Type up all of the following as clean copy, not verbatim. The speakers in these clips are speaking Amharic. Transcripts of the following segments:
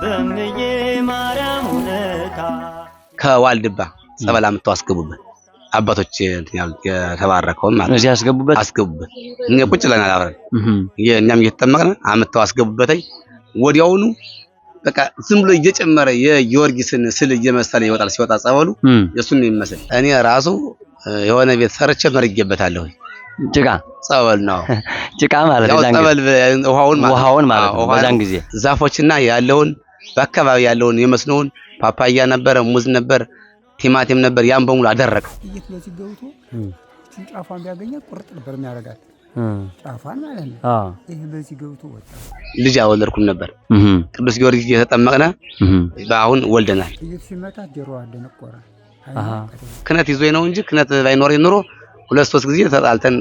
በምዬ ማርያም ሁነታ ከዋልድባ ጸበል አምጥተው አስገቡበት። አባቶች የተባረከው ማለት እዚህ አስገቡበት። እኛ ቁጭ ብለናል አብረን እኛም እየተጠመቅን አምጥተው አስገቡበት። ወዲያውኑ በቃ ዝም ብሎ እየጨመረ የጊዮርጊስን ስል እየመሰለ ይወጣል። ሲወጣ ጸበሉ የሱን የሚመስል እኔ ራሱ የሆነ ቤት ሰርቼ መርጌበታለሁ። ጭቃ ጸበል ነው ጭቃ ማለት ነው። ጸበል ውሃውን ማለት ነው። በዛን ጊዜ ዛፎችና ያለውን በአካባቢ ያለውን የመስኖውን ፓፓያ ነበር፣ ሙዝ ነበር፣ ቲማቲም ነበር። ያን በሙሉ አደረቀው። ጥይት በዚህ ገብቶ ጫፋን ቢያገኛት ቁርጥ ነበር የሚያረጋት ጫፋን ማለት ነው። ይሄ በዚህ ገብቶ ወጣ። ልጅ አወለድኩም ነበር። ቅዱስ ጊዮርጊስ እየተጠመቅነ በአሁን ወልደናል። ጥይት ሲመታ ጆሮዋ ደነቆረ። ክነት ይዞኝ ነው እንጂ ክነት ባይኖር ኑሮ 2-3 ጊዜ ተጣልተን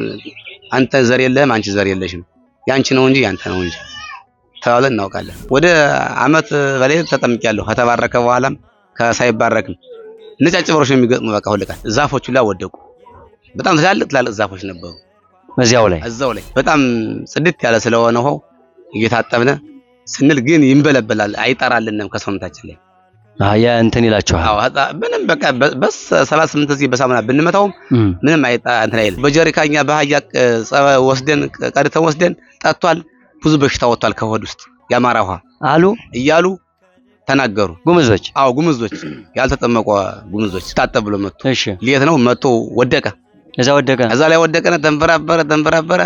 አንተ ዘር የለህም አንቺ ዘር የለሽም ያንቺ ነው እንጂ ያንተ ነው እንጂ ተባብለን እናውቃለን። ወደ አመት በላይ ተጠምቂያለሁ። ከተባረከ በኋላም ከሳይባረክም ነጫጭ በሮች የሚገጥሙ በቃ ሁልቀን ዛፎቹ ላይ ወደቁ። በጣም ትላልቅ ዛፎች ነበሩ። እዛው ላይ በጣም ጽድት ያለ ስለሆነ ውሃው እየታጠብነ ስንል ግን ይንበለበላል፣ አይጠራልንም ከሰውነታችን ላይ ያ እንትን ይላችኋል። ምንም በቃ በስ 78 እዚህ በሳሙና ብንመታው ምንም እንትን አይል። በጀሪካኛ በአህያ ወስደን ቀድተን ወስደን ጠጥቷል። ብዙ በሽታ ወጥቷል ከሆድ ውስጥ ያማራ ውሃ አሉ እያሉ ተናገሩ ጉምዞች። ጉምዞች ያልተጠመቁ ጉምዞች ታጠብ ብሎ መጥቶ ሊየት ነው መጥቶ ወደቀ። እዛ ላይ ወደቀና ተንፈራፈረ።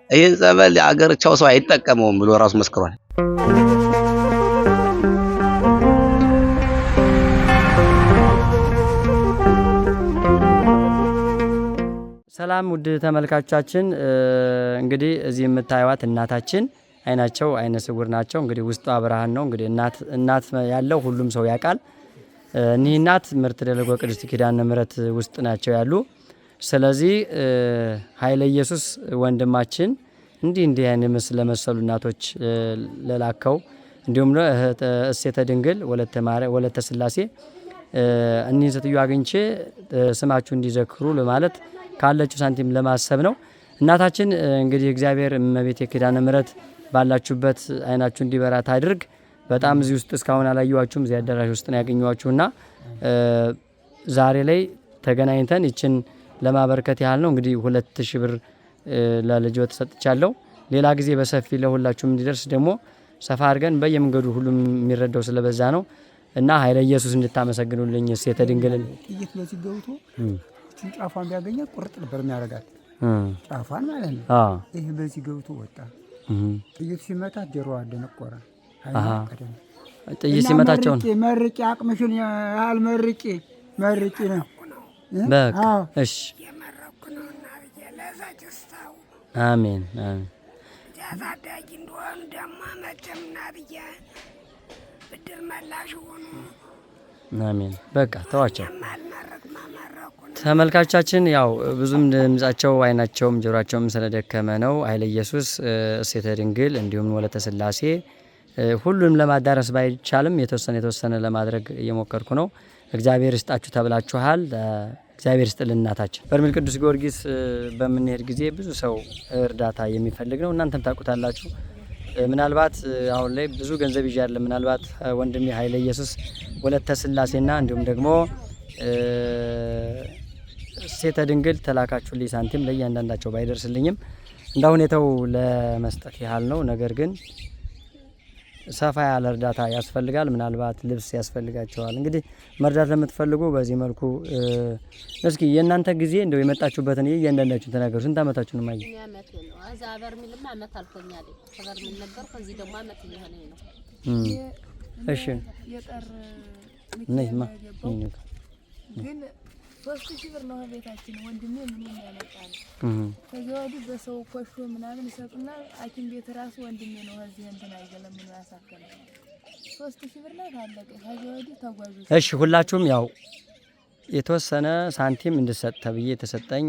ይሄን ጸበል አገርቻው ሰው አይጠቀመውም ብሎ ራሱ መስክሯል። ሰላም ውድ ተመልካቾቻችን፣ እንግዲህ እዚህ የምታዩት እናታችን አይናቸው አይነ ስውር ናቸው። እንግዲህ ውስጧ ብርሃን ነው። እንግዲህ እናት ያለው ሁሉም ሰው ያውቃል። እኒህ እናት ምርት ደለጎ ቅድስት ኪዳነ ምሕረት ውስጥ ናቸው ያሉ። ስለዚህ ኃይለ ኢየሱስ ወንድማችን እንዲህ አይነት ለመሰሉ እናቶች ለላከው እንዲሁም እሴተ ድንግል ወለተ ስላሴ እኒህ ሴትዮ አግኝቼ ስማችሁ እንዲዘክሩ ለማለት ካለችው ሳንቲም ለማሰብ ነው። እናታችን እንግዲህ እግዚአብሔር እመቤቴ ኪዳነ ምሕረት ባላችሁበት አይናችሁ እንዲበራ ታድርግ። በጣም እዚህ ውስጥ እስካሁን አላየዋችሁም፣ እዚህ አዳራሽ ውስጥ ነው ያገኘዋችሁና ዛሬ ላይ ተገናኝተን ይችን ለማበርከት ያህል ነው። እንግዲህ 2000 ብር ለልጆ ተሰጥቻለሁ። ሌላ ጊዜ በሰፊ ለሁላችሁም እንዲደርስ ደግሞ ሰፋ አድርገን በየመንገዱ ሁሉም የሚረዳው ስለበዛ ነው እና ኃይለ ኢየሱስ እንድታመሰግኑልኝ እሴተ ድንግልን ጥይት በዚህ ገብቶ ጫፋን ቢያገኛት ቁርጥ ነበር የሚያረጋት ጫፋን ማለት ነው። ይሄ በዚህ ገብቶ ወጣ። ጥይት ሲመታ ጆሮዋ ደነቆረ። ጥይት ሲመታቸው መርቂ አቅምሽን ያህል መርቂ ነው በቃ እሺ። አሜን ያሳዳጊ እንደሆኑ ደግሞ መቼም ናብያ ብድር መላሽ ሆኑ። አሜን በቃ ተዋቸው። ተመልካቾቻችን ያው ብዙም ድምጻቸው አይናቸውም ጆሮአቸውም ስለደከመ ነው። ኃይለ ኢየሱስ እሴተ ድንግል እንዲሁም ወለተ ስላሴ ሁሉንም ለማዳረስ ባይቻልም የተወሰነ ለማድረግ እየሞከርኩ ነው። እግዚአብሔር ይስጣችሁ ተብላችኋል። እግዚአብሔር ይስጥልን እናታችን። በርሜል ቅዱስ ጊዮርጊስ በምንሄድ ጊዜ ብዙ ሰው እርዳታ የሚፈልግ ነው። እናንተም ታውቁታላችሁ። ምናልባት አሁን ላይ ብዙ ገንዘብ ይዣለሁ። ምናልባት ወንድሜ ኃይለ ኢየሱስ ወለተ ስላሴና እንዲሁም ደግሞ እሴተ ድንግል ተላካችሁልኝ ሳንቲም ለእያንዳንዳቸው ባይደርስልኝም እንደ ሁኔታው ለመስጠት ያህል ነው። ነገር ግን ሰፋ ያለ እርዳታ ያስፈልጋል። ምናልባት ልብስ ያስፈልጋቸዋል። እንግዲህ መርዳት ለምትፈልጉ በዚህ መልኩ እስኪ የእናንተ ጊዜ እንደው የመጣችሁበትን እያንዳንዳችሁ ተናገሩ። ስንት አመታችሁ ነው? ማለት አመት ነው። አዛ በርሚልማ አመት አልፎኛል። በርሚል ነበር ከዚህ ደግሞ አመት እየሆነኝ ነው። እሺ የጠር ነይማ ግን 3000 ብር ነው ቤታችን። ወንድሜ ምን ያመጣል? ከዚያ ወዲህ በሰው ኮሾ ምናምን ይሰጡና ሐኪም ቤት ራሱ ወንድሜ ነው እዚህ እንትን አይገለም ምን ያሳከለ 3000 ብር ላይ ታለቀ። ከዚያ ወዲህ ተጓዙ። እሺ ሁላችሁም ያው የተወሰነ ሳንቲም እንድሰጥ ተብዬ የተሰጠኝ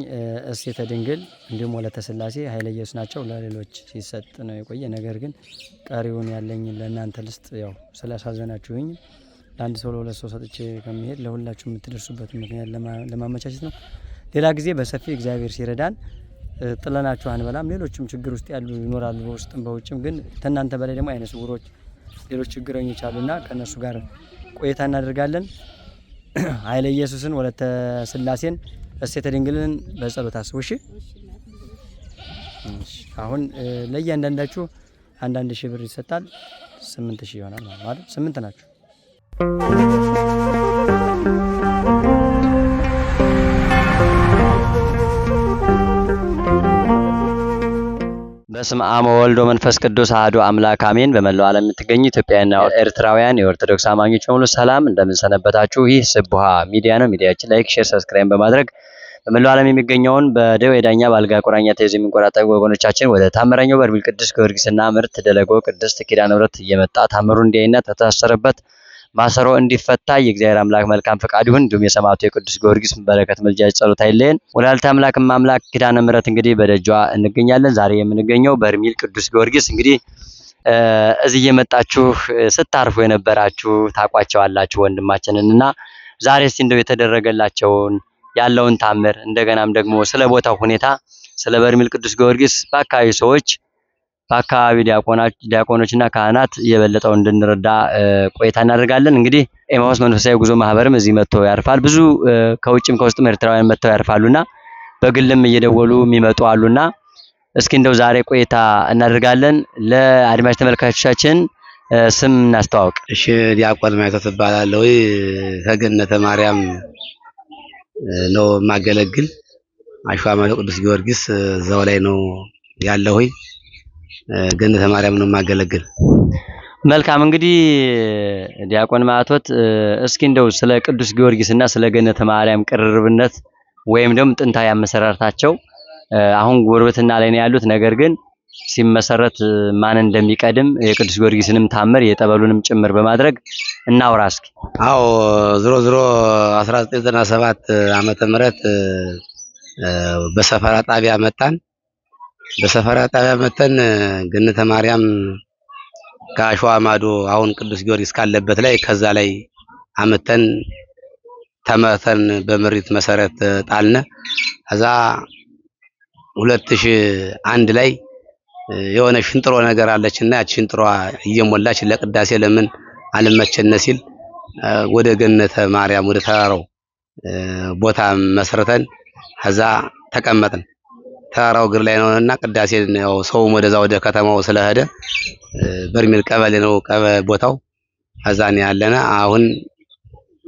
እሴተ ድንግል እንዲሁም ወለተ ስላሴ ኃይለ ኢየሱስ ናቸው። ለሌሎች ሲሰጥ ነው የቆየ። ነገር ግን ቀሪውን ያለኝ ለእናንተ ልስጥ። ያው ስላሳዘናችሁኝ ለአንድ ሰው ለሁለት ሰው ሰጥቼ ከመሄድ ለሁላችሁ የምትደርሱበት ምክንያት ለማመቻቸት ነው። ሌላ ጊዜ በሰፊ እግዚአብሔር ሲረዳን ጥለናችሁ አንበላም። ሌሎችም ችግር ውስጥ ያሉ ይኖራሉ፣ በውስጥም በውጭም። ግን ከእናንተ በላይ ደግሞ አይነ ስውሮች ሌሎች ችግረኞች አሉና ከነሱ ጋር ቆይታ እናደርጋለን። ኃይለ ኢየሱስን ወለተ ስላሴን እሴተ ድንግልን በጸሎት አስቡ። እሺ አሁን ለእያንዳንዳችሁ አንዳንድ ሺህ ብር ይሰጣል። 8000 ይሆናል ማለት 8 ናችሁ። በስመ አብ ወወልድ ወመንፈስ ቅዱስ አሐዱ አምላክ አሜን። በመላው ዓለም የምትገኙ ኢትዮጵያውያንና ኤርትራውያን የኦርቶዶክስ አማኞች በሙሉ ሰላም እንደምን ሰነበታችሁ? ይህ ስቡሃ ሚዲያ ነው። ሚዲያችን ላይክ፣ ሼር፣ ሰብስክራይብ በማድረግ በመላው ዓለም የሚገኘውን በደዌ ዳኛ በአልጋ ቁራኛ ተይዘው የሚንቆራጠጡ ወገኖቻችን ወደ ታምረኛው በርሜል ቅዱስ ጊዮርጊስና ምርት ደለጎ ቅድስት ኪዳነ ምሕረት እየመጣ ታምሩ እንዲያይና ተታሰረበት ማሰሮ እንዲፈታ የእግዚአብሔር አምላክ መልካም ፈቃድ ይሁን። እንዲሁም የሰማዕቱ የቅዱስ ጊዮርጊስ በረከት ምልጃ ጸሎት አይለየን። ወላዲተ አምላክ አምላክ ኪዳነ ምሕረት እንግዲህ በደጇ እንገኛለን። ዛሬ የምንገኘው በርሜል ቅዱስ ጊዮርጊስ እንግዲህ እዚህ እየመጣችሁ ስታርፉ የነበራችሁ ታቋቸዋላችሁ ወንድማችንንና ዛሬ እስቲ እንደው የተደረገላቸውን ያለውን ታምር እንደገናም ደግሞ ስለ ቦታው ሁኔታ ስለ በርሜል ቅዱስ ጊዮርጊስ በአካባቢ ሰዎች በአካባቢ ዲያቆኖችና ካህናት የበለጠው እንድንረዳ ቆይታ እናደርጋለን። እንግዲህ ኤማሁስ መንፈሳዊ ጉዞ ማህበርም እዚህ መጥተው ያርፋል። ብዙ ከውጭም ከውስጥም ኤርትራውያን መጥተው ያርፋሉና በግልም እየደወሉ የሚመጡ አሉና እስኪ እንደው ዛሬ ቆይታ እናደርጋለን። ለአድማጭ ተመልካቾቻችን ስም እናስተዋውቅ። እሺ ዲያቆን ማይተት እባላለሁ። ከገነተ ማርያም ነው ማገለግል። አሸዋ ማዶ ቅዱስ ጊዮርጊስ እዛው ላይ ነው ያለው። ገነተ ማርያም ነው ማገለግል። መልካም እንግዲህ ዲያቆን ማዕቶት እስኪ እንደው ስለ ቅዱስ ጊዮርጊስና ስለ ገነተ ማርያም ቅርርብነት ወይም ደግሞ ጥንታዊ አመሰራረታቸው አሁን ጉርብትና ላይ ነው ያሉት፣ ነገር ግን ሲመሰረት ማን እንደሚቀድም የቅዱስ ጊዮርጊስንም ታምር የጠበሉንም ጭምር በማድረግ እናውራ እስኪ። አዎ ዝሮ 1997 ዓመተ ምህረት በሰፈራ ጣቢያ መጣን። በሰፈራ ጣቢያ መተን ገነተ ማርያም ከአሸዋ ማዶ አሁን ቅዱስ ጊዮርጊስ ካለበት ላይ ከዛ ላይ አመተን ተመተን በምሪት መሰረት ጣልነ። ከዛ 2001 ላይ የሆነ ሽንጥሮ ነገር አለችና ያቺ ሽንጥሯ እየሞላች ለቅዳሴ ለምን አልመቸነ ሲል ወደ ገነተ ማርያም ወደ ተራራው ቦታ መስርተን ከዛ ተቀመጥን። ተራራው ግር ላይ ነውና ቅዳሴ ነው ሰውም ወደዛ ወደ ከተማው ስለሄደ በርሜል ቀበሌ ነው ቦታው አዛን ያለና አሁን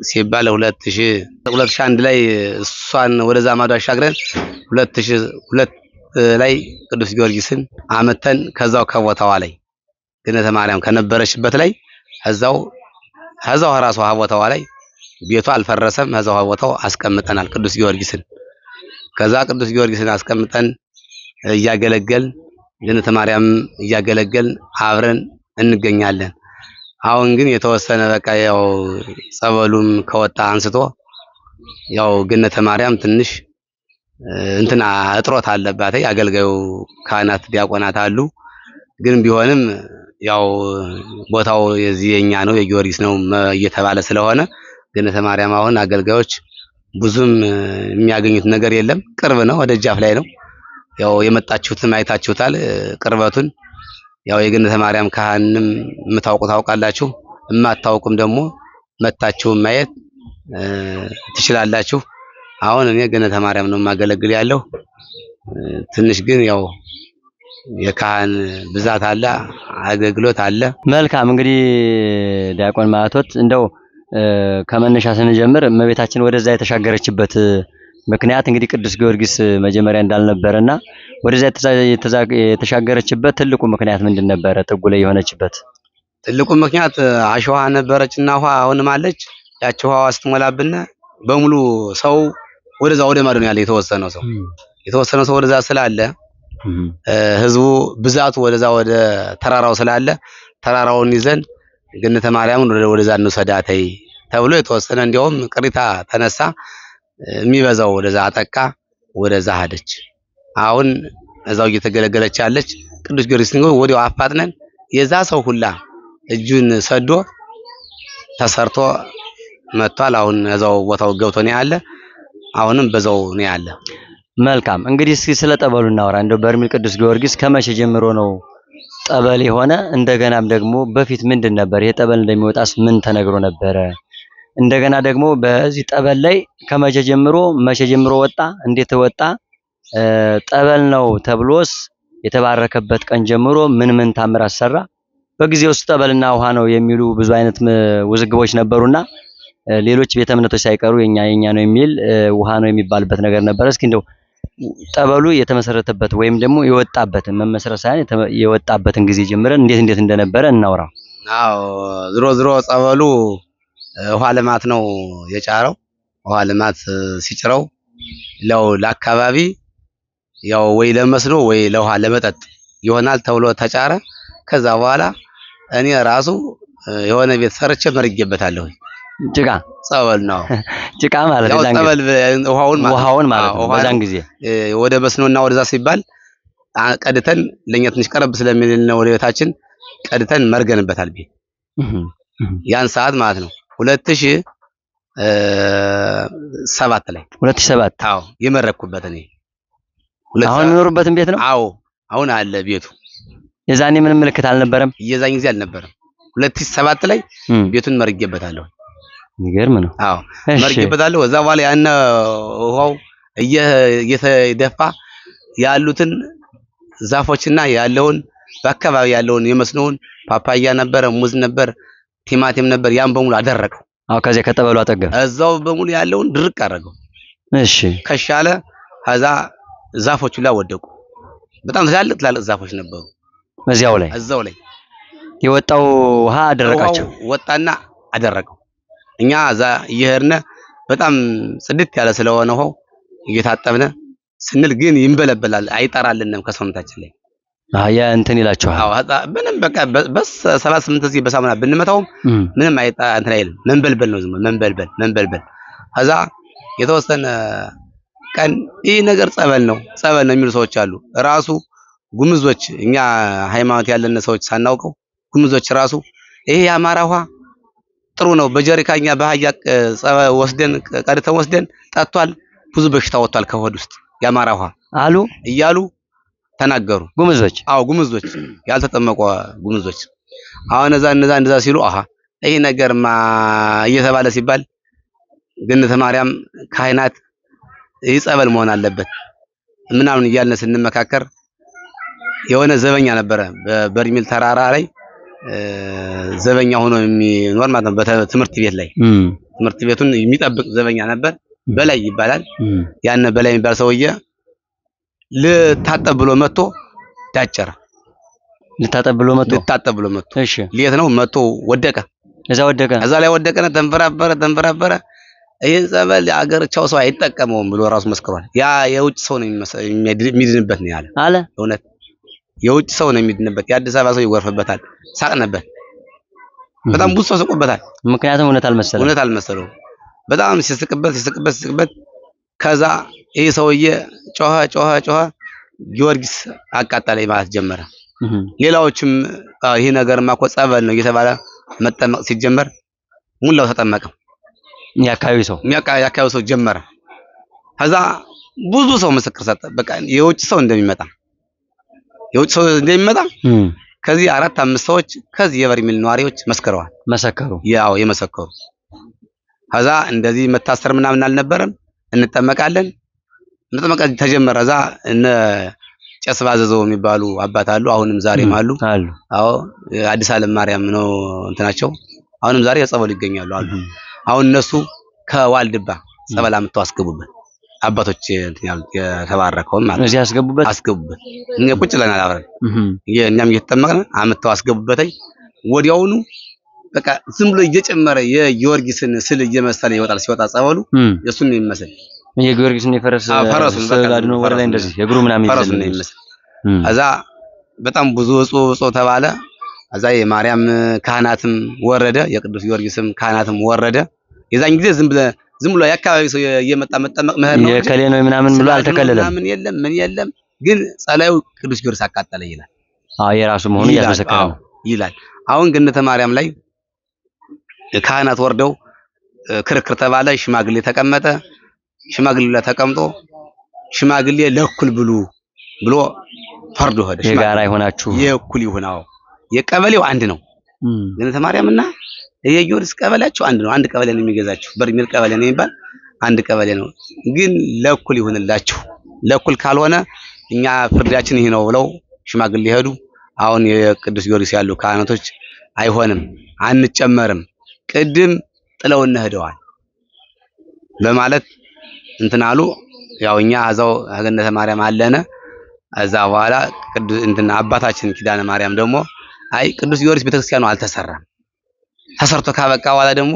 ሲባል 2001 ላይ እሷን ወደዛ ማዶ አሻግረን 2002 ላይ ቅዱስ ጊዮርጊስን አመተን ከዛው ከቦታዋ ላይ ገነተ ማርያም ከነበረችበት ላይ እዛው ራሷ ቦታዋ ላይ ቤቷ አልፈረሰም። እዛው ቦታው አስቀምጠናል ቅዱስ ጊዮርጊስን። ከዛ ቅዱስ ጊዮርጊስን አስቀምጠን እያገለገልን ገነተ ማርያም እያገለገልን አብረን እንገኛለን። አሁን ግን የተወሰነ በቃ ያው ጸበሉም ከወጣ አንስቶ ያው ገነተ ማርያም ትንሽ እንትና እጥሮት አለባት። አገልጋዩ ካህናት ዲያቆናት አሉ። ግን ቢሆንም ያው ቦታው የኛ ነው የጊዮርጊስ ነው እየተባለ ስለሆነ ገነተ ማርያም አሁን አገልጋዮች ብዙም የሚያገኙት ነገር የለም። ቅርብ ነው፣ ወደ ጃፍ ላይ ነው። ያው የመጣችሁትም አይታችሁታል ቅርበቱን። ያው የገነተ ማርያም ካህንም ታውቃላችሁ፣ የማታውቁም ደግሞ መጣችሁ ማየት ትችላላችሁ። አሁን እኔ ገነተ ማርያም ነው ማገለግል ያለው። ትንሽ ግን ያው የካህን ብዛት አለ፣ አገልግሎት አለ። መልካም እንግዲህ ዲያቆን ማዕቶት እንደው ከመነሻ ስንጀምር እመቤታችን ወደዛ የተሻገረችበት ምክንያት እንግዲህ ቅዱስ ጊዮርጊስ መጀመሪያ እንዳልነበረና ወደዛ የተሻገረችበት ትልቁ ምክንያት ምንድን ነበረ? ጥጉ ላይ የሆነችበት ትልቁ ምክንያት አሸዋ ነበረችና ውሃ አሁንም አለች። ያቺ ውሃ ስትሞላብን በሙሉ ሰው ወደዛ ወደ ማዶ ነው ያለ። የተወሰነ ሰው ወደዛ ስላለ ህዝቡ ብዛቱ ወደዛ ወደ ተራራው ስላለ ተራራውን ይዘን ገነተ ማርያምን ወደዛ እንሰዳተይ ተብሎ የተወሰነ እንዲያውም ቅሪታ ተነሳ። የሚበዛው ወደዛ አጠቃ ወደዛ ሄደች። አሁን እዛው እየተገለገለች ያለች ቅዱስ ጊዮርጊስ ነው። ወዲያው አፋጥነን የዛ ሰው ሁላ እጁን ሰዶ ተሰርቶ መጥቷል። አሁን እዛው ቦታው ገብቶ ነው ያለ። አሁንም በዛው ነው ያለ። መልካም እንግዲህ እስኪ ስለ ጠበሉ እናወራ። እንደው በርሜል ቅዱስ ጊዮርጊስ ከመቼ ጀምሮ ነው ጠበል የሆነ እንደገናም ደግሞ በፊት ምንድን ነበር ይሄ ጠበል እንደሚወጣስ ምን ተነግሮ ነበረ? እንደገና ደግሞ በዚህ ጠበል ላይ ከመቼ ጀምሮ መቼ ጀምሮ ወጣ? እንዴት ወጣ? ጠበል ነው ተብሎስ የተባረከበት ቀን ጀምሮ ምን ታምራት ሰራ? በጊዜው ውስጥ ጠበልና ውሃ ነው የሚሉ ብዙ አይነት ውዝግቦች ነበሩና ሌሎች ቤተ እምነቶች ሳይቀሩ የኛ ነው የሚል ውሃ ነው የሚባልበት ነገር ነበር። እስኪ እንደው ጠበሉ የተመሰረተበት ወይም ደግሞ የወጣበትን መመስረት ሳይሆን የወጣበትን ጊዜ ጀምረን እንዴት እንደነበረ እናውራ። አዎ ዝሮ ጸበሉ ውሃ ልማት ነው የጫረው። ውሃ ልማት ሲጭረው ለአካባቢ ያው ወይ ለመስኖ ወይ ለውሃ ለመጠጥ ይሆናል ተብሎ ተጫረ። ከዛ በኋላ እኔ ራሱ የሆነ ቤት ሰርቼ መርጌበታለሁ። ጭቃ ጸበል ነው ጭቃ ማለት ነው። ጸበል ውሃውን ማለት ነው። በዛን ጊዜ ወደ መስኖና ወደዛ ሲባል ቀድተን ለኛ ትንሽ ቀረብ ስለሚል ነው ወደ ቤታችን ቀድተን መርገንበታል ቤት ያን ሰዓት ማለት ነው 2007 ላይ 2007 አዎ የመረኩበት እኔ አሁን የሚኖርበትን ቤት ነው። አዎ አሁን አለ ቤቱ። የዛኔ ምንም ምልክት አልነበረም። የዛን ጊዜ አልነበረም። 2007 ላይ ቤቱን መርጌበታለሁ። የሚገርም ነው። አዎ መርጌበታለሁ። እዛ በኋላ ያን ውሃው እየተደፋ ያሉትን ዛፎችና ያለውን በአካባቢ ያለውን የመስኖውን ፓፓያ ነበር፣ ሙዝ ነበር፣ ቲማቲም ነበር። ያን በሙሉ አደረቀው። አዎ ከዚያ ከጠበሉ አጠገብ እዛው በሙሉ ያለውን ድርቅ አደረገው። እሺ ከሻለ ከዛ ዛፎቹ ላይ ወደቁ። በጣም ትላልቅ ዛፎች ነበሩ። እዛው ላይ የወጣው ውሃ አደረቃቸው። ወጣና አደረቀው። እኛ እዛ እየሄድን በጣም ጽድት ያለ ስለሆነ ውሃው እየታጠብን ስንል ግን ይንበለበላል፣ አይጠራልንም ከሰውነታችን ላይ ያ እንትን ይላችኋል። አዎ ምንም በቃ በስ 78 እዚህ በሳሙና ብንመታውም ምንም እንትን አይልም። መንበልበል ነው ዝም መንበልበል። ከዛ የተወሰነ ቀን ይህ ነገር ጸበል ነው የሚሉ ሰዎች አሉ። ራሱ ጉምዞች እኛ ሃይማኖት ያለን ሰዎች ሳናውቀው ጉምዞች ራሱ ይሄ የአማራ ውሃ ጥሩ ነው በጀሪካኛ በአህያ ወስደን ቀድተን ወስደን ጠጥቷል፣ ብዙ በሽታ ወጥቷል ከሆድ ውስጥ የአማራ ውሃ አሉ እያሉ ተናገሩ ጉምዞች። አዎ ጉምዞች ያልተጠመቁ ጉምዞች። አሁን እንደዛ ሲሉ ይሄ ነገርማ እየተባለ ሲባል ገነተ ማርያም ካህናት ይጸበል መሆን አለበት ምናምን እያልን ስንመካከር የሆነ ዘበኛ ነበረ በበርሜል ተራራ ላይ ዘበኛ ሆኖ የሚኖር ማለት ነው። በትምህርት ቤት ላይ ትምህርት ቤቱን የሚጠብቅ ዘበኛ ነበር። በላይ ይባላል። ያን በላይ የሚባል ሰውዬ ልታጠብ ብሎ መጥቶ ዳጨረ። ልታጠብ ብሎ መጥቶ እሺ ሌት ነው መጥቶ ወደቀ። እዛ ላይ ወደቀና ተንፈራፈረ። ይሄን ጸበል አገርቻው ሰው አይጠቀመውም ብሎ ራሱ መስክሯል። ያ የውጭ ሰው ነው የሚድንበት ነው ያለ እውነት የውጭ ሰው ነው የሚድንበት። የአዲስ አበባ ሰው ይወርፍበታል። ሳቅነበት። በጣም ብዙ ሰው ስቆበታል። ምክንያቱም እውነት አልመሰለው። በጣም ሲስቅበት ከዛ ይሄ ሰውዬ ጮኸ ጊዮርጊስ አቃጠለኝ ማለት ጀመረ። ሌላዎችም ይሄ ነገርማ እኮ ጸበል ነው እየተባለ መጠመቅ ሲጀመር ሙላው ተጠመቀ። የአካባቢው ሰው ጀመረ። ከዛ ብዙ ሰው ምስክር ሰጠ። በቃ የውጭ ሰው እንደሚመጣ ከዚህ 4-5 ሰዎች ከዚህ የበርሜል ነዋሪዎች መሰከሩ። ያው የመሰከሩ ከዛ እንደዚህ መታሰር ምናምን አልነበረም። እንጠመቃለን ተጀመረ። እዛ እነ ጨስ ባዘዘው የሚባሉ አባት አሉ። አሁንም ዛሬም አሉ። አዎ አዲስ ዓለም ማርያም ነው እንትናቸው። አሁንም ዛሬ ጸበሉ ይገኛሉ አሉ። አሁን እነሱ ከዋልድባ ጸበል አምጥተው አስገቡበት። አባቶች የተባረከውን ማለት እዚህ አስገቡበት። እኛ ቁጭ ብለናል አብረን እኛም እየተጠመቅን አምጥተው አስገቡበት። ወዲያውኑ በቃ ዝም ብሎ እየጨመረ የጊዮርጊስን ስል እየመሰለ ይወጣል። ሲወጣ ጸበሉ የሱን የሚመስል የጊዮርጊስን ፈረሱን አድኖ ወደ ላይ እንደዚህ የእግሩ ምናምን ይመስል እዛ በጣም ብዙ እጾ ተባለ። እዛ የማርያም ካህናትም ወረደ፣ የቅዱስ ጊዮርጊስም ካህናትም ወረደ። የዛን ጊዜ ዝም ብሎ የአካባቢ ሰው እየመጣ መጠመቅ መሄድ ነው። የከሌ ነው ምናምን ብሎ አልተከለለም። ምን የለም ግን ጸላዩ ቅዱስ ጊዮርጊስ አቃጠለ ይላል። የራሱ መሆኑ እያስመሰከረ ነው ይላል። አሁን ገነተ ማርያም ላይ ካህናት ወርደው ክርክር ተባለ። ሽማግሌ ተቀመጠ። ሽማግሌ ላይ ተቀምጦ ሽማግሌ ለእኩል ብሉ ብሎ ፈርዶ ሄደ። የጋራ ይሆናችሁ የእኩል ይሆናው የቀበሌው አንድ ነው። ገነተ ማርያምና የጊዮርጊስ ቀበሌያቸው አንድ ነው። አንድ ቀበሌ ነው የሚገዛችሁ። በርሜል ቀበሌ ነው የሚባል አንድ ቀበሌ ነው። ግን ለእኩል ይሆንላችሁ። ለእኩል ካልሆነ እኛ ፍርዳችን ይሄ ነው ብለው ሽማግሌ ሄዱ። አሁን የቅዱስ ጊዮርጊስ ያሉ ካህናቶች አይሆንም አንጨመርም፣ ቅድም ጥለውና ሄደዋል በማለት እንትን አሉ። ያው እኛ አዛው ገነተ ማርያም አለነ። እዛ በኋላ ቅዱስ እንትን አባታችን ኪዳነ ማርያም ደግሞ አይ ቅዱስ ጊዮርጊስ ቤተክርስቲያኑ አልተሰራም፣ ተሰርቶ ካበቃ በኋላ ደግሞ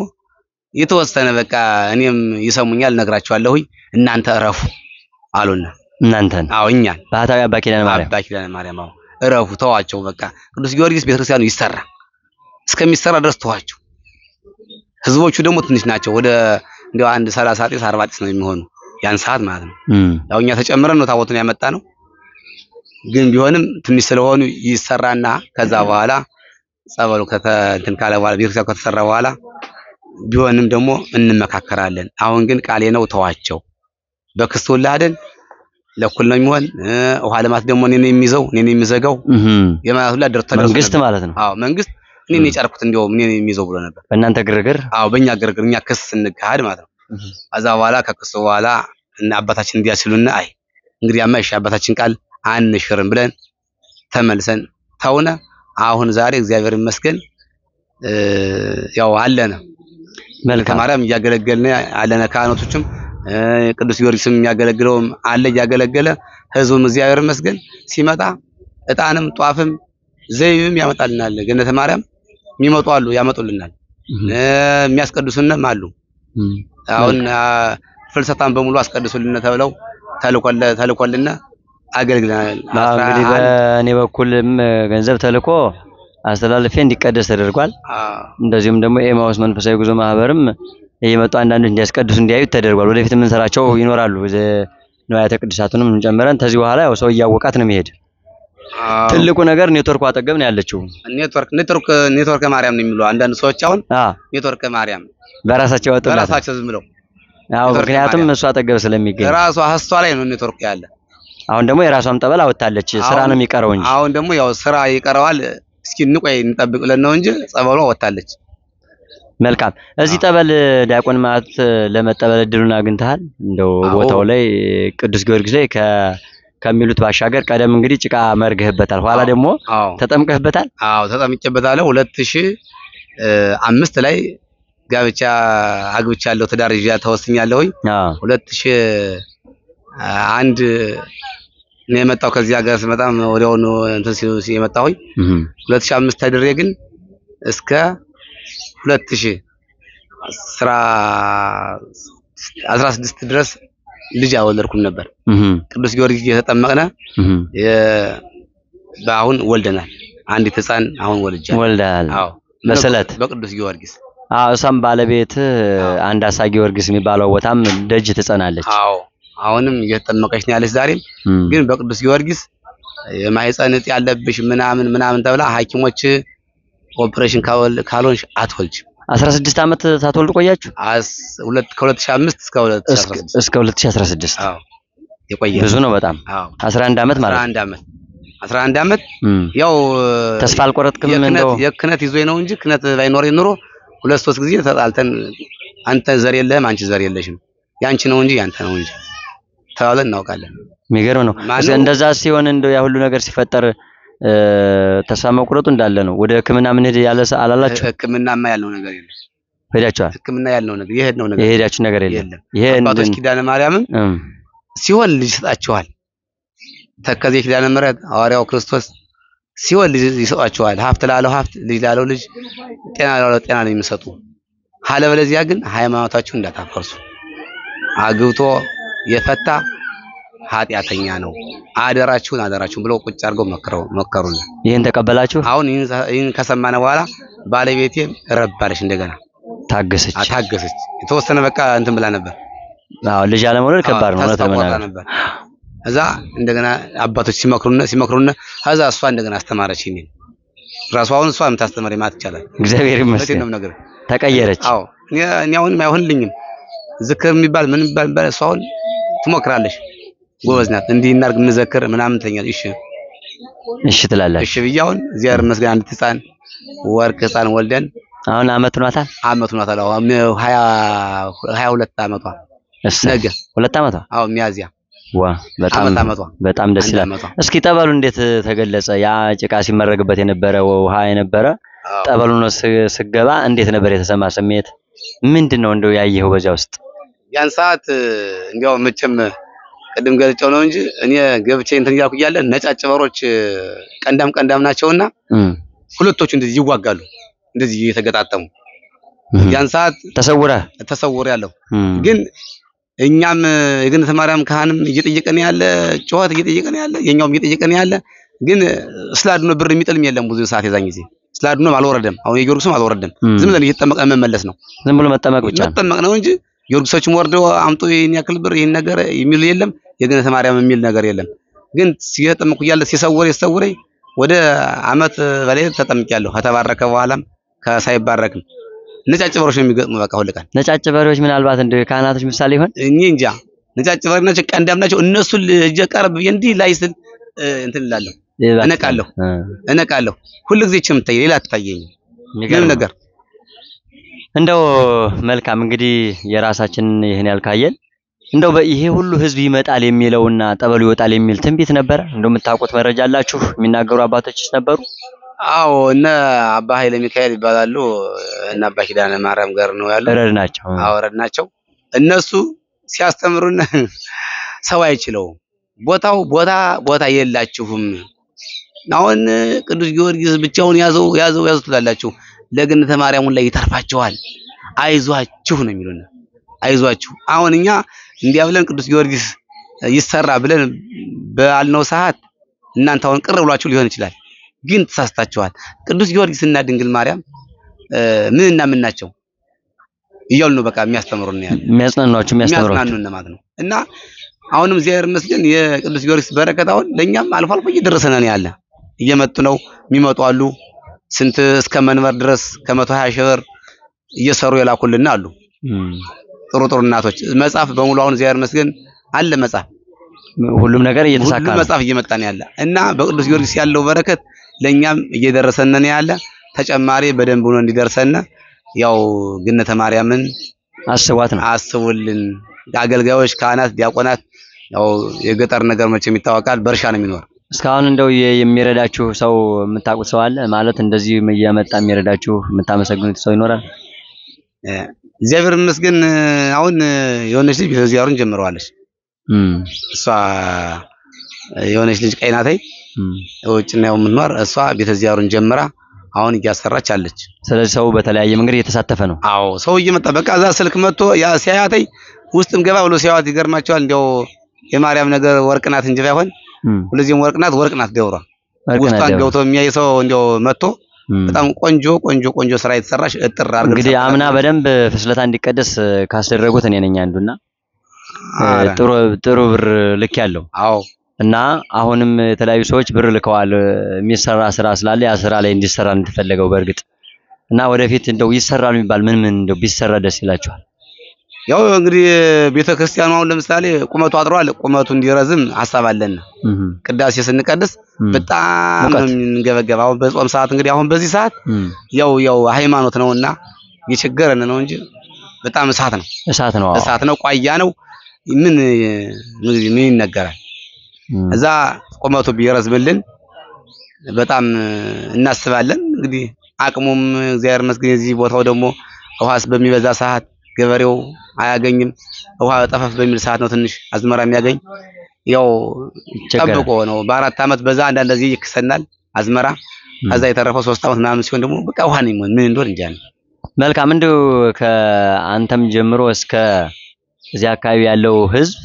የተወሰነ በቃ እኔም ይሰሙኛል ነግራቸዋለሁ፣ እናንተ እረፉ አሉና። እናንተን? አዎ እኛን። ባህታዊ አባ ኪዳነ ማርያም አባ ኪዳነ ማርያም አዎ እረፉ ተዋቸው፣ በቃ ቅዱስ ጊዮርጊስ ቤተክርስቲያኑ ይሰራ እስከሚሰራ ድረስ ተዋቸው። ህዝቦቹ ደግሞ ትንሽ ናቸው። ወደ እንደው አንድ 30 ጢስ 40 ጢስ ነው የሚሆኑ ያን ሰዓት ማለት ነው። ያው እኛ ተጨምረን ነው ታቦቱን ያመጣ ነው። ግን ቢሆንም ትንሽ ስለሆኑ ይሰራና ከዛ በኋላ ጸበሉ እንትን ካለ በኋላ ቤተክርስቲያኑ ከተሰራ በኋላ ቢሆንም ደግሞ እንመካከራለን። አሁን ግን ቃሌ ነው ተዋቸው። በክስቱ ወላደን ለኩል ነው የሚሆን። ውሃ ልማት ደግሞ እኔ ነኝ የሚይዘው እኔ ነኝ የሚዘጋው የማያቱ ላይ ደርቶ መንግስት ማለት ነው። አዎ መንግስት እኔ ነኝ የጫርኩት እንደው እኔ ነኝ የሚይዘው ብሎ ነበር። በእናንተ ግርግር? አዎ በእኛ ግርግር እኛ ክስ እንካሃድ ማለት ነው። ከዛ በኋላ ከክሱ በኋላ እና አባታችን እንዲያስሉና አይ እንግዲህ አማሽ አባታችን ቃል አንሽርም ብለን ተመልሰን ተውነ። አሁን ዛሬ እግዚአብሔር ይመስገን ያው አለነ መልካም ማርያም እያገለገልን አለነ። ካህናቶችም ቅዱስ ጊዮርጊስም የሚያገለግለውም አለ እያገለገለ ህዝቡም እግዚአብሔር ይመስገን ሲመጣ እጣንም ጧፍም ዘይብም ያመጣልናል። ገነተ ማርያም የሚመጡ አሉ ያመጡልናል። የሚያስቀድሱንም አሉ። አሁን ፍልሰታን በሙሉ አስቀድሱልን ተብለው ተልኮልና አገልግለናል። እንግዲህ በእኔ በኩልም ገንዘብ ተልኮ አስተላልፌ እንዲቀደስ ተደርጓል። እንደዚሁም ደግሞ ኤማውስ መንፈሳዊ ጉዞ ማህበርም እየመጡ አንዳንዶች እንዲያስቀድሱ እንዲያዩት ተደርጓል። ወደፊት የምንሰራቸው ይኖራሉ። ንዋያተ ቅድሳቱንም እንጨምረን ከዚህ በኋላ ያው ሰው እያወቃት ነው የሚሄድ። ትልቁ ነገር ኔትወርኩ አጠገብ ነው ያለችው። ኔትወርክ ማርያም ነው የሚለው አንዳንድ ሰዎች አሁን ኔትወርክ ማርያም በራሳቸው ወጥተው በራሳቸው ዝም ብለው ያው ምክንያቱም እሱ አጠገብ ስለሚገኝ ራሷ ሀስቷ ላይ ነው ኔትወርክ ያለ። አሁን ደግሞ የራሷም ጠበል አወጣለች። ስራ ነው የሚቀረው እንጂ አሁን ደግሞ ያው ስራ ይቀረዋል። እስኪ እንቆይ እንጠብቅ ብለን ነው እንጂ ጸበሏ ወጣለች። መልካም። እዚህ ጠበል ዲያቆን ማለት ለመጠበል እድሉን አግኝተሃል? እንደው ቦታው ላይ ቅዱስ ጊዮርጊስ ላይ ከሚሉት ባሻገር ቀደም እንግዲህ ጭቃ መርገህበታል፣ ኋላ ደግሞ ተጠምቀህበታል? አዎ ተጠምቄበታለሁ። 2005 ላይ ጋብቻ አግብቻለሁ፣ ትዳር ይዤ ተወስኛለሁኝ። 2001 ነው የመጣው። ከዚህ ሀገር ስመጣም ወዲያውኑ እንትን የመጣሁኝ 2005 ተድሬ ግን እስከ 2016 ድረስ ልጅ አልወለድኩም ነበር። ቅዱስ ጊዮርጊስ እየተጠመቅነ በአሁን ወልደናል። አንዲት ህፃን አሁን ወልደናል። አዎ በስለት በቅዱስ ጊዮርጊስ። አዎ እሷም ባለቤት አንድ አሳ ጊዮርጊስ የሚባለው ቦታም ደጅ ትጸናለች። አዎ አሁንም እየተጠመቀች ነው ያለች። ዛሬም ግን በቅዱስ ጊዮርጊስ የማህፀን እጢ ያለብሽ ምናምን ተብላ ሐኪሞች ኦፕሬሽን ካልሆንሽ አትወልጅም። 16 ዓመት ሳትወልድ ቆያችሁ? ከ2005 እስከ 2016 አዎ የቆየ ብዙ ነው በጣም። 11 ዓመት ማለት 11 ዓመት ያው ተስፋ አልቆረጥክም? እንደው የክነት ይዞኝ ነው እንጂ ክነት ባይኖር ኑሮ 2-3 ጊዜ ተጣልተን አንተ ዘር የለህም አንቺ ዘር የለሽም ያንቺ ነው እንጂ ያንተ ነው እንጂ ተባብለን እናውቃለን። የሚገርም ነው። እንደዛ ሲሆን እንደው ያ ሁሉ ነገር ሲፈጠር ተስፋ መቁረጡ እንዳለ ነው። ወደ ሕክምና ምን ሄድ ያለ አላላችሁ? ሕክምናማ ያለው ነገር የለም። ሄዳችኋል? ሕክምና ያለው ነገር የሄድነው ነገር የሄዳችሁ ነገር የለም። ይሄ አባቶች ኪዳነ ማርያምም ሲሆን ልጅ ይሰጣቸዋል። ተከዜ ኪዳነ ምሕረት ሐዋርያው ክርስቶስ ሲሆን ልጅ ይሰጣቸዋል። ሀብት ላለው ሀብት፣ ልጅ ላለው ልጅ፣ ጤና ላለው ጤና ነው የሚሰጡ። አለበለዚያ ግን ሃይማኖታችሁን እንዳታፈርሱ። አግብቶ የፈታ ኃጢአተኛ ነው፣ አደራችሁን ብለው ቁጭ አድርገው መከሩን። ይሄን ተቀበላችሁ? አሁን ይሄን ከሰማነ በኋላ ባለቤቴ ረባለች፣ እንደገና ታገሰች። የተወሰነ በቃ እንትን ብላ ነበር። አዎ ልጅ አለመውለድ ከባድ ነው ነበር። እዛ እንደገና አባቶች ሲመክሩና ከዛ እሷ እንደገና አስተማረች። ይሄን ራሷ አሁን እሷ የምታስተምረኝ ማለት ይቻላል። እግዚአብሔር ይመስገን ተቀየረች። አዎ እኔ አሁን አይሆንልኝም። ዝክር የሚባል ምን የሚባል እሷ አሁን ትሞክራለች። ጎበዝ ናት። እንዲህ እናድርግ እንዘክር ምናምን ትለኛለች። እሺ እሺ ትላለች። እሺ ብዬ አሁን እግዚአብሔር ይመስገን አንዲት ህፃን ወርቅ ህፃን ወልደን አሁን አመት ሆኗታል። አመት ሆኗታል። አሁን 22 አመቷ ነገ 2 አመቷ። አዎ ሚያዝያ ዋ በጣም ደስ ይላል። እስኪ ጠበሉ እንዴት ተገለጸ? ያ ጭቃ ሲመረግበት የነበረ ውሃ የነበረ ጠበሉ ነው ስገባ እንዴት ነበር የተሰማ ስሜት? ምንድነው እንደው ያየኸው በዚያ ውስጥ? ያን ሰዓት እንዲያው መቼም ቅድም ገልጨው ነው እንጂ እኔ ገብቼ እንትን እያልኩ እያለ ነጫጭ በሮች ቀንዳም ናቸውና ሁለቶቹ እንደዚህ ይዋጋሉ፣ እንደዚህ እየተገጣጠሙ ያን ሰዓት ተሰውረ ያለው ግን እኛም የገነተ ማርያም ካህንም እየጠየቀን ያለ ጩኸት እየጠየቀን ያለ የኛውም እየጠየቀን ያለ ግን ስላድኖ ብር የሚጥልም የለም። ብዙ ሰዓት የዛን ጊዜ ስላድኖ አልወረደም። አሁን የጊዮርጊስም አልወረደም። ዝም ብለን እየተጠመቀን መመለስ ነው። ዝም ብሎ መጠመቅ ብቻ መጠመቅ ነው እንጂ ጊዮርጊሶችም ወርደው አምጡ ይሄን ያክል ብር ይሄን ነገር የሚል የለም። የገነተ ማርያም የሚል ነገር የለም። ግን ሲተጠመቁ እያለ ሲሰውረኝ ወደ አመት በላይ ተጠምቄያለሁ። ከተባረከ በኋላም ሳይባረክም ነጫጭ በሮች ነው የሚገጥሙ። በቃ ሁሉ ቀን ነጫጭ በሮች ምናልባት እንደ ካህናቶች ምሳሌ ይሆን እኔ እንጃ። ነጫጭ በሮች ናቸው፣ ቀንዳም ናቸው። እነሱ እጀ ቀረብ እንዲህ ላይ ስል እንትን እላለሁ፣ እነቃለሁ። ሁሉ ጊዜ የምታይ ሌላ አትታየኝም ምንም ነገር። እንደው መልካም እንግዲህ የራሳችንን ይሄን ያልካየን እንደው ይሄ ሁሉ ህዝብ ይመጣል የሚለውና ጠበሉ ይወጣል የሚል ትንቢት ነበረ። እንደው የምታውቁት መረጃ አላችሁ? የሚናገሩ አባቶችስ ነበሩ? አዎ እነ አባ ኃይለ ሚካኤል ይባላሉ። እና አባ ኪዳነ ማርያም ጋር ነው ያለው። ረድ ናቸው። አዎ ረድ ናቸው። እነሱ ሲያስተምሩን ሰው አይችለውም። ቦታው ቦታ የላችሁም። አሁን ቅዱስ ጊዮርጊስ ብቻውን ያዘው ትላላችሁ፣ ለገነተ ማርያም ላይ ይተርፋቸዋል፣ አይዟችሁ ነው የሚሉን። አይዟችሁ አሁን እኛ እንዲያ ብለን ቅዱስ ጊዮርጊስ ይሰራ ብለን ባልነው ሰዓት እናንተ አሁን ቅር ብሏችሁ ሊሆን ይችላል። ግን ተሳስታችኋል። ቅዱስ ጊዮርጊስ እና ድንግል ማርያም ምን ናቸው እያሉ ነው በቃ የሚያስተምሩን ያለ የሚያጽናኑን ማለት ነው። እና አሁንም እግዚአብሔር ይመስገን የቅዱስ ጊዮርጊስ በረከት አሁን ለኛም አልፎ እየደረሰን ነው ያለ። እየመጡ ነው የሚመጡ አሉ። ስንት እስከ መንበር ድረስ ከ120 ሺህ ብር እየሰሩ የላኩልን አሉ። ጥሩ እናቶች መጽሐፍ በሙሉ አሁን እግዚአብሔር ይመስገን አለ መጽሐፍ፣ ሁሉም ነገር እየተሳካ ነው። መጽሐፍ እየመጣ ነው ያለ እና በቅዱስ ጊዮርጊስ ያለው በረከት ለኛም እየደረሰን ነው ያለ። ተጨማሪ በደንብ ሆኖ እንዲደርሰን ያው ገነተ ማርያምን አስቡልን። አገልጋዮች፣ ካህናት፣ ዲያቆናት ያው የገጠር ነገር መቼም ይታወቃል፣ በእርሻ ነው የሚኖር። እስካሁን እንደው የሚረዳችሁ ሰው የምታውቁት ሰው አለ ማለት እንደዚህ እየመጣ የሚረዳችሁ የምታመሰግኑት ሰው ይኖራል? እግዚአብሔር ይመስገን አሁን የሆነች ልጅ ቤተዚያሩን ጀምረዋለች። እሷ የሆነች ልጅ ቀይ ናት፣ ውጭ ነው የምትኖር። እሷ ቤተዚያሩን ጀምራ አሁን እያሰራች አለች። ስለዚህ ሰው በተለያየ መንገድ እየተሳተፈ ነው። አዎ ሰው እየመጣ በቃ እዛ ስልክ መጥቶ ያ ሲያያተይ ውስጥም ገባ ብሎ ሲያዋት ይገርማቸዋል። እንዲያው የማርያም ነገር ወርቅ ናት እንጂ ባይሆን ሁለዚህም ወርቅ ናት ደብሯ። ውስጧን ገብቶ የሚያይ ሰው እንዲያው መጥቶ በጣም ቆንጆ ስራ የተሰራሽ እጥር አድርገን እንግዲህ አምና በደንብ ፍስለታ እንዲቀደስ ካስደረጉት እኔ ነኝ አንዱና ጥሩ ብር ልክ ያለው። አዎ እና አሁንም የተለያዩ ሰዎች ብር ልከዋል። የሚሰራ ስራ ስላለ ያ ስራ ላይ እንዲሰራ እንድትፈልገው በእርግጥ እና ወደፊት እንደው ይሰራል የሚባል ምን እንደው ቢሰራ ደስ ይላችኋል? ያው እንግዲህ ቤተክርስቲያኑ አሁን ለምሳሌ ቁመቱ አጥሯል። ቁመቱ እንዲረዝም ሐሳብ አለን። ቅዳሴ ስንቀድስ በጣም ነው የምንገበገበው። አሁን በጾም ሰዓት እንግዲህ አሁን በዚህ ሰዓት ያው ሃይማኖት ነውና የቸገረን ነው እንጂ በጣም እሳት ነው ቋያ ነው። ምን ይነገራል? እዛ ቁመቱ ቢረዝምልን በጣም እናስባለን። እንግዲህ አቅሙም እግዚአብሔር ይመስገን እዚህ ቦታው ደግሞ ውሃስ በሚበዛ ሰዓት ገበሬው አያገኝም። ውሃ ጠፈፍ በሚል ሰዓት ነው ትንሽ አዝመራ የሚያገኝ። ያው ጠብቆ ነው በ4 አመት በዛ አንዳንድ ጊዜ ይከሰናል አዝመራ። ከዛ የተረፈው 3 አመት ምናምን ሲሆን ደግሞ በቃ ውሃ ነው ምን እንደሆነ እንጃ። መልካም እንደው ከአንተም ጀምሮ እስከ እዚህ አካባቢ ያለው ህዝብ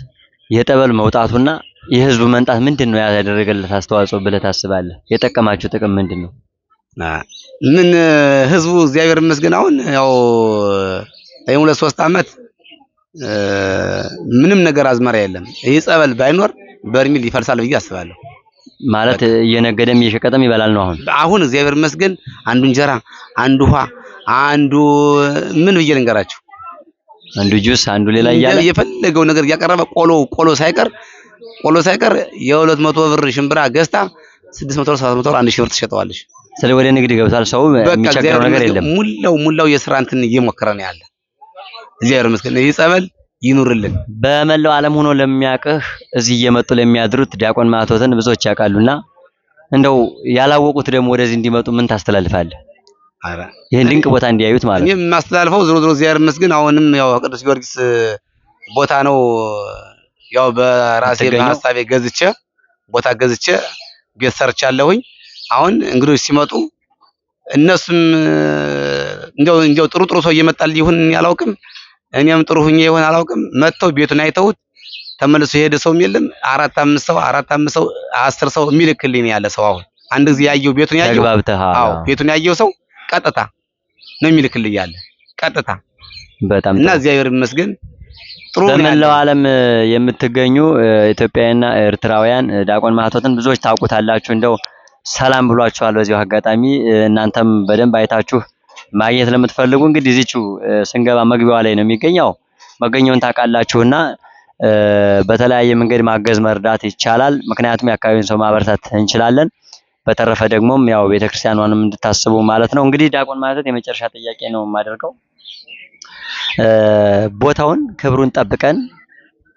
የጠበል መውጣቱና የህዝቡ መንጣት ምንድነው ያደረገለት አስተዋጽኦ ብለህ ታስባለህ? የጠቀማችሁ ጥቅም ምንድነው? ምን ህዝቡ እግዚአብሔር ይመስገን አሁን ያው 2-3 አመት ምንም ነገር አዝመራ የለም። ይሄ ጸበል ባይኖር በርሚል ይፈልሳል ብዬ አስባለሁ። ማለት እየነገደም እየሸቀጠም ይበላል ነው አሁን እግዚአብሔር ይመስገን አንዱ እንጀራ፣ አንዱ ውሃ፣ አንዱ ምን ብዬ ልንገራችሁ፣ አንዱ ጁስ፣ አንዱ ሌላ እያለ የፈለገው ነገር እያቀረበ ቆሎ ሳይቀር የ200 ብር ሽምብራ ገዝታ 600 700 1000 ብር ትሸጠዋለሽ። ስለ ወደ ንግድ ገብቷል። ሰው የሚቸገረው ነገር የለም። ሙላው የስራ እንትን እየሞከረ ነው ያለ። እግዚአብሔር ይመስገን። ይህ ጸበል ይኑርልን። በመላው ዓለም ሆኖ ለሚያውቅህ እዚህ እየመጡ ለሚያድሩት ዲያቆን ማቶትን ብዙዎች ያውቃሉና እንደው ያላወቁት ደግሞ ወደዚህ እንዲመጡ ምን ታስተላልፋለህ? አረ ይሄን ድንቅ ቦታ እንዲያዩት ማለት ነው። እኔ የማስተላልፈው ዞሮ እግዚአብሔር ይመስገን አሁንም ያው ቅዱስ ጊዮርጊስ ቦታ ነው ያው በራሴ በሐሳቤ ገዝቼ ቦታ ገዝቼ ቤት ሰርቻለሁኝ። አሁን እንግዲህ ሲመጡ እነሱም እንደው ጥሩ ሰው እየመጣል ይሁን ያላውቅም፣ እኔም ጥሩ ሁኜ ይሁን አላውቅም። መጥተው ቤቱን አይተውት ተመልሶ የሄደ ሰውም የለም። 4 5 ሰው 10 ሰው የሚልክልኝ ያለ ሰው አሁን አንድ ጊዜ ያየው ቤቱን ያየው አዎ ቤቱን ያየው ሰው ቀጥታ ነው የሚልክልኝ ያለ ቀጥታ በጣም እና እግዚአብሔር ይመስገን። ጥሩ በመላው ዓለም የምትገኙ ኢትዮጵያውያንና ኤርትራውያን ዲያቆን ማቶትን ብዙዎች ታውቁታላችሁ። እንደው ሰላም ብሏችኋል በዚሁ አጋጣሚ። እናንተም በደንብ አይታችሁ ማግኘት ለምትፈልጉ እንግዲህ እዚህው ስንገባ መግቢያው ላይ ነው የሚገኘው። መገኘውን ታውቃላችሁና በተለያየ መንገድ ማገዝ መርዳት ይቻላል። ምክንያቱም የአካባቢውን ሰው ማበረታት እንችላለን። በተረፈ ደግሞም ያው ቤተክርስቲያኗንም እንድታስቡ ማለት ነው። እንግዲህ ዲያቆን ማቶት የመጨረሻ ጥያቄ ነው የማደርገው። ቦታውን ክብሩን ጠብቀን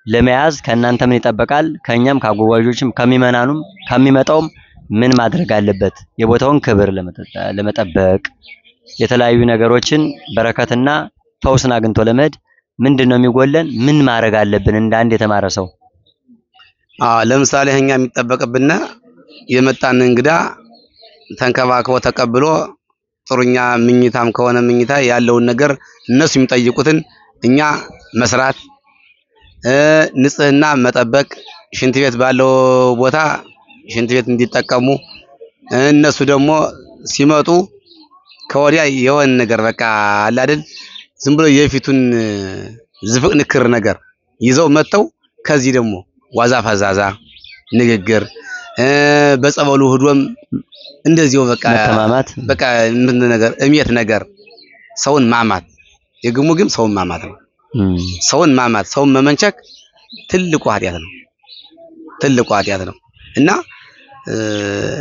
ለመያዝ ከእናንተ ምን ይጠበቃል? ከኛም ከአጓጓዦችም ከሚመናኑም ከሚመጣውም ምን ማድረግ አለበት? የቦታውን ክብር ለመጠበቅ የተለያዩ ነገሮችን በረከትና ፈውስን አግኝቶ ለመሄድ ምንድነው የሚጎለን? ምን ማድረግ አለብን? እንደ አንድ የተማረ ሰው ለምሳሌ እኛ የሚጠበቅብና የመጣን እንግዳ ተንከባክቦ ተቀብሎ ጥሩኛ ምኝታም ከሆነ ምኝታ ያለውን ነገር እነሱ የሚጠይቁትን እኛ መስራት፣ ንጽህና መጠበቅ፣ ሽንት ቤት ባለው ቦታ ሽንት ቤት እንዲጠቀሙ፣ እነሱ ደግሞ ሲመጡ ከወዲያ የሆነ ነገር በቃ አለ አይደል ዝም ብሎ የፊቱን ዝፍቅ ንክር ነገር ይዘው መተው ከዚህ ደግሞ ዋዛ ፈዛዛ ንግግር በጸበሉ ህዶም እንደዚሁ በቃ ምን ነገር እሚየት ነገር ሰውን ማማት የግሙ ግን ሰውን ማማት ነው። ሰውን ማማት ሰውን መመንቸክ ትልቁ ኃጢአት ነው እና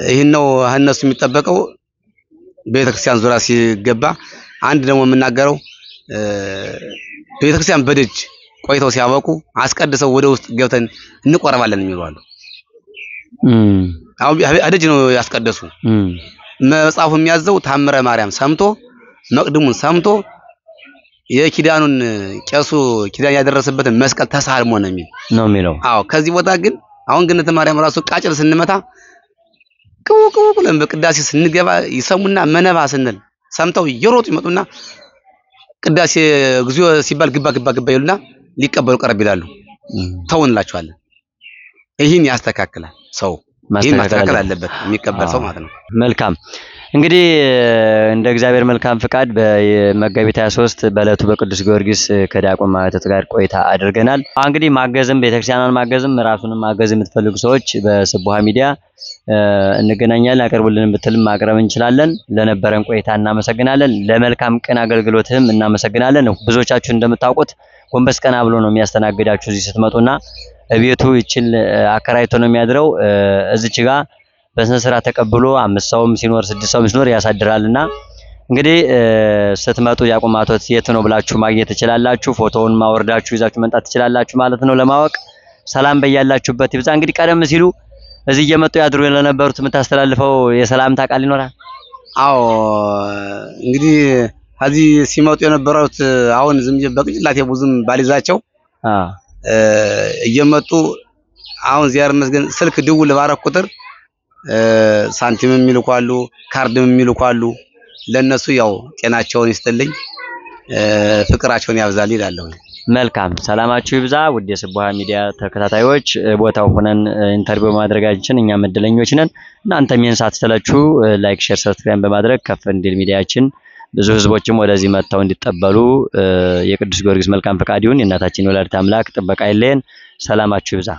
ይሄን ነው እነሱ የሚጠበቀው። ቤተክርስቲያን ዙሪያ ሲገባ አንድ ደግሞ የምናገረው ቤተክርስቲያን በደጅ ቆይተው ሲያበቁ አስቀድሰው ወደ ውስጥ ገብተን እንቆርባለን የሚሉ አሉ። አሁን አደጅ ነው ያስቀደሱ። መጽሐፉ የሚያዘው ታምረ ማርያም ሰምቶ መቅድሙን ሰምቶ የኪዳኑን ቄሱ ኪዳን ያደረሰበትን መስቀል ተሳልሞ ነው የሚለው። አዎ ከዚህ ቦታ ግን አሁን ገነተ ማርያም ራሱ ቃጭል ስንመታ ቅው ብለን በቅዳሴ ስንገባ ይሰሙና መነባ ስንል ሰምተው እየሮጡ ይመጡና ቅዳሴ እግዚኦ ሲባል ግባ ይሉና ሊቀበሉ ቀረብ ይላሉ። ተውንላችኋለን። ይህን ያስተካክላል ሰው ማስተካከል አለበት የሚቀበል ሰው ማለት ነው። መልካም እንግዲህ እንደ እግዚአብሔር መልካም ፍቃድ በመጋቢት 23 በእለቱ በቅዱስ ጊዮርጊስ ከዲያቆን ማቶት ጋር ቆይታ አድርገናል። እንግዲህ ማገዝም ቤተክርስቲያኗን ማገዝም ራሱንም ማገዝ የምትፈልጉ ሰዎች በስቡሃ ሚዲያ እንገናኛለን። አቀርቡልን ብትልም ማቅረብ እንችላለን። ለነበረን ቆይታ እናመሰግናለን። ለመልካም ቀን አገልግሎትህም እናመሰግናለን። ብዙዎቻችሁ እንደምታውቁት ጎንበስ ቀና ብሎ ነው የሚያስተናግዳችሁ እዚህ ስትመጡና ቤቱ ይችል አከራይቶ ነው የሚያድረው። እዚች ጋር በስነ ስርዓት ተቀብሎ 5 ሰውም ሲኖር 6 ሰውም ሲኖር ያሳድራልና እንግዲህ ስትመጡ ዲያቆን ማቶት የት ነው ብላችሁ ማግኘት ትችላላችሁ። ፎቶውን ማወርዳችሁ ይዛችሁ መምጣት ትችላላችሁ ማለት ነው። ለማወቅ ሰላም በያላችሁበት ይብዛ። እንግዲህ ቀደም ሲሉ እዚህ እየመጡ ያድሩ ለነበሩት የምታስተላልፈው የሰላምታ ቃል ይኖራል? አዎ እንግዲህ እዚህ ሲመጡ የነበሩት አሁን ዝም በቅጭላቴ ብዙም ባሊዛቸው እየመጡ አሁን ዚያር መስገን ስልክ ደውል ባረክ ቁጥር ሳንቲም የሚልኳሉ ካርድም የሚልኳሉ። ለነሱ ያው ጤናቸውን ይስጥልኝ ፍቅራቸውን ያብዛል ይላል። መልካም ሰላማችሁ ይብዛ። ውድ የስቡሃ ሚዲያ ተከታታዮች ቦታው ሆነን ኢንተርቪው ማድረጋችን እኛም እድለኞች ነን። እናንተም ይህን ሳትሰለቹ ላይክ፣ ሼር፣ ሰብስክራይብ በማድረግ ከፍ እንዲል ሚዲያችን ብዙ ህዝቦችም ወደዚህ መጥተው እንዲጠበሉ የቅዱስ ጊዮርጊስ መልካም ፈቃድ ይሁን። የእናታችን ወላዲተ አምላክ ጥበቃ ይለየን። ሰላማችሁ ይብዛ።